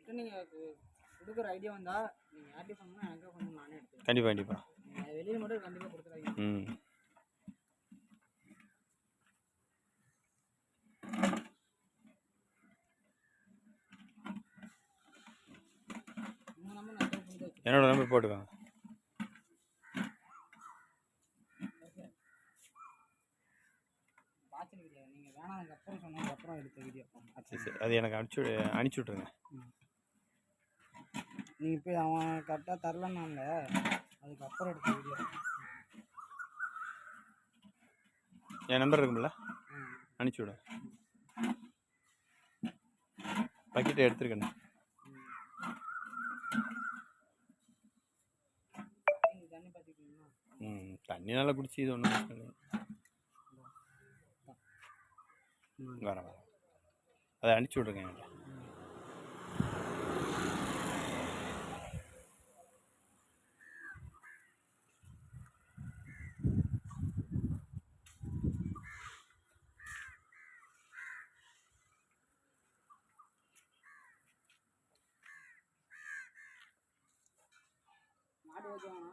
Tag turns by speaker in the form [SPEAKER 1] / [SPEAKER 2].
[SPEAKER 1] First நீங்கள் கொடுக்குற idea வந்தால் நீங்கள் யார்கிட்டையும் சொன்னோம்னா எனக்கு கொஞ்சம் நானே எடுத்துக்கிறேன்.
[SPEAKER 2] கண்டிப்பாக கண்டிப்பாக.
[SPEAKER 1] வெளியில் மட்டும் கண்டிப்பாக கொடுத்துறாங்க.
[SPEAKER 2] என்னோட நம்பர் போட்டுக்கோங்க.
[SPEAKER 1] நீங்கள் வேணாம் அப்புறம் சொன்னதுக்கப்புறம் எடுத்த வீடியோ
[SPEAKER 2] சரி அது எனக்கு அனுப்பிச்சி விட்ருங்க.
[SPEAKER 1] நீங்கள் போய் அவன் கரெக்டாக தரலன்னால அதுக்கப்புறம் எடுத்த வீடியோ.
[SPEAKER 2] என் நம்பர் இருக்கும்ல, அனுப்பிச்சி விடுங்க. பக்கெட்டை எடுத்துருக்கேண்ணே.
[SPEAKER 1] தண்ணி பார்த்துக்கிட்டீங்களா?
[SPEAKER 2] தண்ணி நல்லா குடிச்சு இது ஒன்றும் பிரச்சனை இல்லை. வரேன் அதை அனுப்பிச்சி விட்ருங்க என்கிட்ட.
[SPEAKER 1] மாடு ஓகேவாண்ணா?